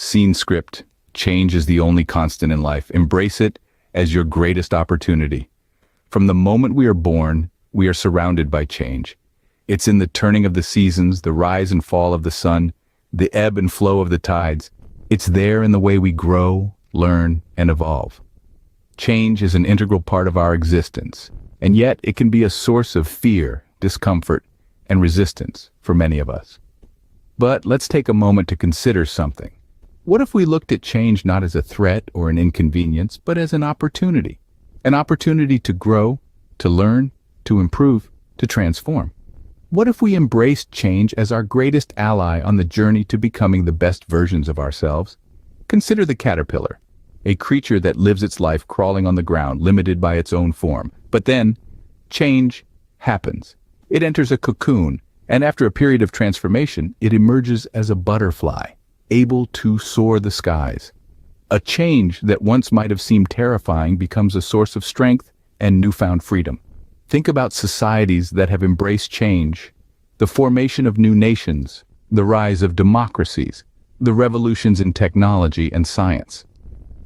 Scene script. Change is the only constant in life. Embrace it as your greatest opportunity. From the moment we are born, we are surrounded by change. It's in the turning of the seasons, the rise and fall of the sun, the ebb and flow of the tides. It's there in the way we grow, learn, and evolve. Change is an integral part of our existence, and yet it can be a source of fear, discomfort, and resistance for many of us. But let's take a moment to consider something. What if we looked at change not as a threat or an inconvenience, but as an opportunity? An opportunity to grow, to learn, to improve, to transform. What if we embraced change as our greatest ally on the journey to becoming the best versions of ourselves? Consider the caterpillar, a creature that lives its life crawling on the ground, limited by its own form. But then, change happens. It enters a cocoon, and after a period of transformation, it emerges as a butterfly, able to soar the skies. A change that once might have seemed terrifying becomes a source of strength and newfound freedom. Think about societies that have embraced change, the formation of new nations, the rise of democracies, the revolutions in technology and science.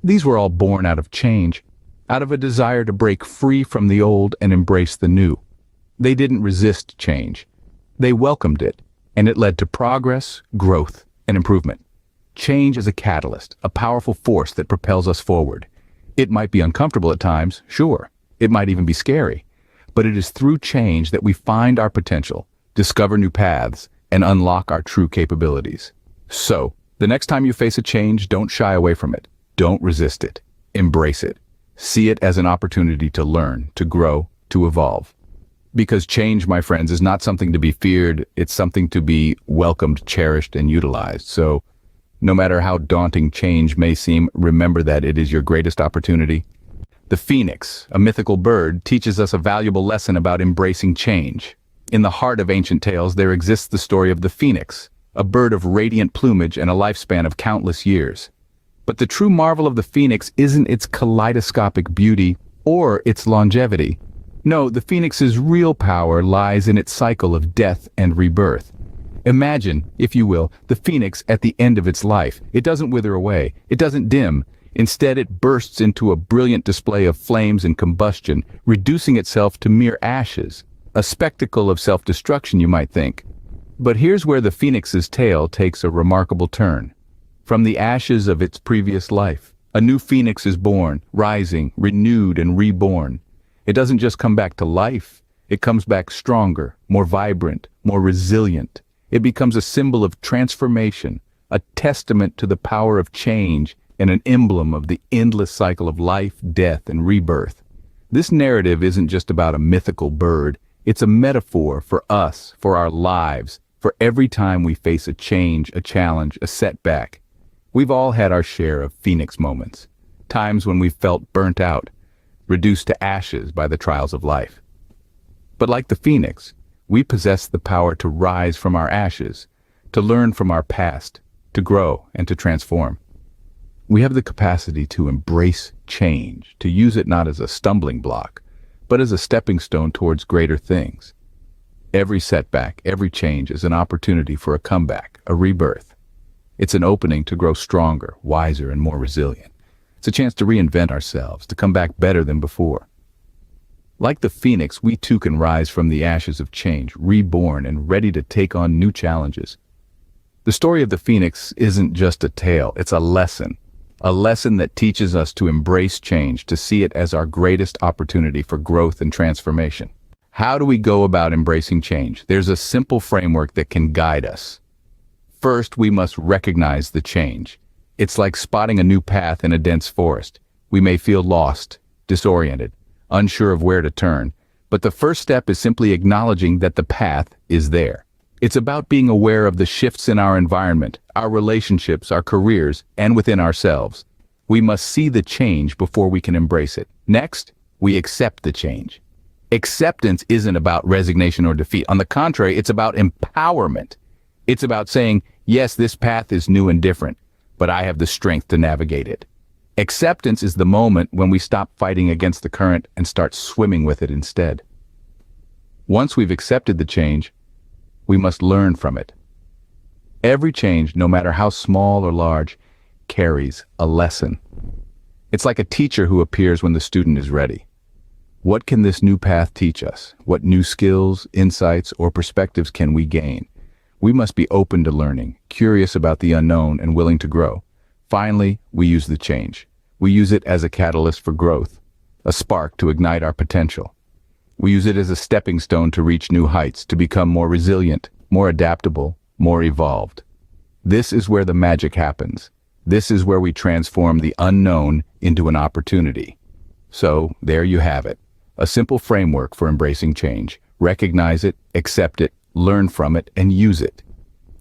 These were all born out of change, out of a desire to break free from the old and embrace the new. They didn't resist change. They welcomed it, and it led to progress, growth, and improvement. Change is a catalyst, a powerful force that propels us forward. It might be uncomfortable at times, sure. It might even be scary. But it is through change that we find our potential, discover new paths, and unlock our true capabilities. So, the next time you face a change, don't shy away from it. Don't resist it. Embrace it. See it as an opportunity to learn, to grow, to evolve. Because change, my friends, is not something to be feared. It's something to be welcomed, cherished, and utilized. So, no matter how daunting change may seem, remember that it is your greatest opportunity. The phoenix, a mythical bird, teaches us a valuable lesson about embracing change. In the heart of ancient tales, there exists the story of the phoenix, a bird of radiant plumage and a lifespan of countless years. But the true marvel of the phoenix isn't its kaleidoscopic beauty or its longevity. No, the phoenix's real power lies in its cycle of death and rebirth. Imagine, if you will, the phoenix at the end of its life. It doesn't wither away. It doesn't dim. Instead, it bursts into a brilliant display of flames and combustion, reducing itself to mere ashes. A spectacle of self-destruction, you might think. But here's where the phoenix's tale takes a remarkable turn. From the ashes of its previous life, a new phoenix is born, rising, renewed, and reborn. It doesn't just come back to life. It comes back stronger, more vibrant, more resilient. It becomes a symbol of transformation, a testament to the power of change, and an emblem of the endless cycle of life, death, and rebirth. This narrative isn't just about a mythical bird. It's a metaphor for us, for our lives, for every time we face a change, a challenge, a setback. We've all had our share of phoenix moments, times when we've felt burnt out, reduced to ashes by the trials of life. But like the phoenix, we possess the power to rise from our ashes, to learn from our past, to grow and to transform. We have the capacity to embrace change, to use it not as a stumbling block, but as a stepping stone towards greater things. Every setback, every change is an opportunity for a comeback, a rebirth. It's an opening to grow stronger, wiser, and more resilient. It's a chance to reinvent ourselves, to come back better than before. Like the phoenix, we too can rise from the ashes of change, reborn and ready to take on new challenges. The story of the phoenix isn't just a tale, it's a lesson that teaches us to embrace change, to see it as our greatest opportunity for growth and transformation. How do we go about embracing change? There's a simple framework that can guide us. First, we must recognize the change. It's like spotting a new path in a dense forest. We may feel lost, disoriented, unsure of where to turn, but the first step is simply acknowledging that the path is there. It's about being aware of the shifts in our environment, our relationships, our careers, and within ourselves. We must see the change before we can embrace it. Next, we accept the change. Acceptance isn't about resignation or defeat. On the contrary, it's about empowerment. It's about saying, yes, this path is new and different, but I have the strength to navigate it. Acceptance is the moment when we stop fighting against the current and start swimming with it instead. Once we've accepted the change, we must learn from it. Every change, no matter how small or large, carries a lesson. It's like a teacher who appears when the student is ready. What can this new path teach us? What new skills, insights, or perspectives can we gain? We must be open to learning, curious about the unknown, and willing to grow. Finally, we use the change. We use it as a catalyst for growth, a spark to ignite our potential. We use it as a stepping stone to reach new heights, to become more resilient, more adaptable, more evolved. This is where the magic happens. This is where we transform the unknown into an opportunity. So, there you have it. A simple framework for embracing change. Recognize it, accept it, learn from it, and use it.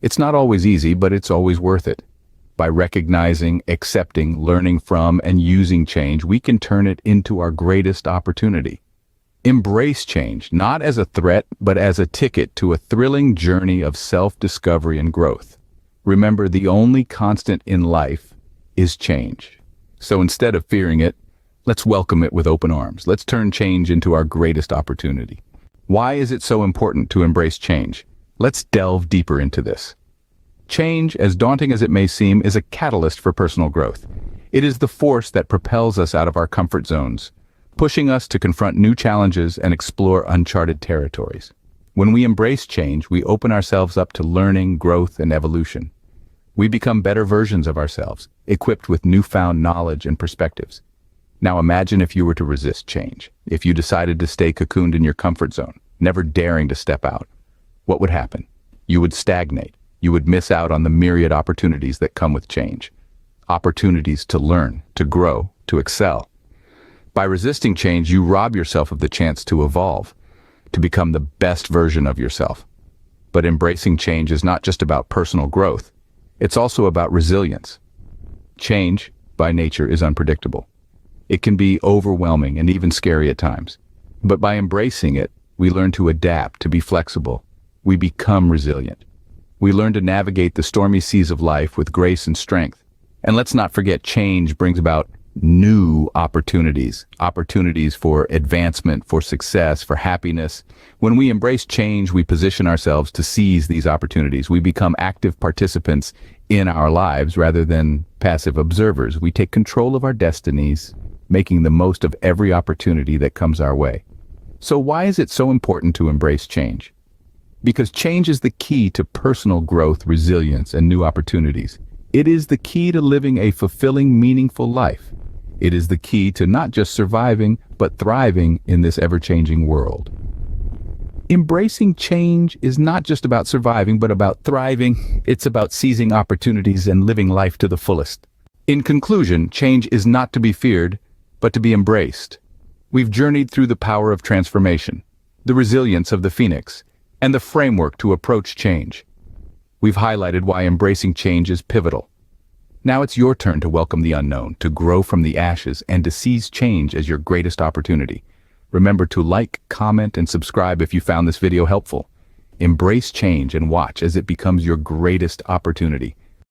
It's not always easy, but it's always worth it. By recognizing, accepting, learning from, and using change, we can turn it into our greatest opportunity. Embrace change, not as a threat, but as a ticket to a thrilling journey of self-discovery and growth. Remember, the only constant in life is change. So instead of fearing it, let's welcome it with open arms. Let's turn change into our greatest opportunity. Why is it so important to embrace change? Let's delve deeper into this. Change, as daunting as it may seem, is a catalyst for personal growth. It is the force that propels us out of our comfort zones, pushing us to confront new challenges and explore uncharted territories. When we embrace change, we open ourselves up to learning, growth, and evolution. We become better versions of ourselves, equipped with newfound knowledge and perspectives. Now imagine if you were to resist change, if you decided to stay cocooned in your comfort zone, never daring to step out. What would happen? You would stagnate. You would miss out on the myriad opportunities that come with change. Opportunities to learn, to grow, to excel. By resisting change, you rob yourself of the chance to evolve, to become the best version of yourself. But embracing change is not just about personal growth. It's also about resilience. Change, by nature, is unpredictable. It can be overwhelming and even scary at times. But by embracing it, we learn to adapt, to be flexible. We become resilient. We learn to navigate the stormy seas of life with grace and strength. And let's not forget, change brings about new opportunities for advancement, for success, for happiness. When we embrace change, we position ourselves to seize these opportunities. We become active participants in our lives rather than passive observers. We take control of our destinies, making the most of every opportunity that comes our way. So why is it so important to embrace change? Because change is the key to personal growth, resilience, and new opportunities. It is the key to living a fulfilling, meaningful life. It is the key to not just surviving, but thriving in this ever-changing world. Embracing change is not just about surviving, but about thriving. It's about seizing opportunities and living life to the fullest. In conclusion, change is not to be feared, but to be embraced. We've journeyed through the power of transformation, the resilience of the phoenix, and the framework to approach change. We've highlighted why embracing change is pivotal. Now it's your turn to welcome the unknown, to grow from the ashes, and to seize change as your greatest opportunity. Remember to like, comment, and subscribe if you found this video helpful. Embrace change and watch as it becomes your greatest opportunity.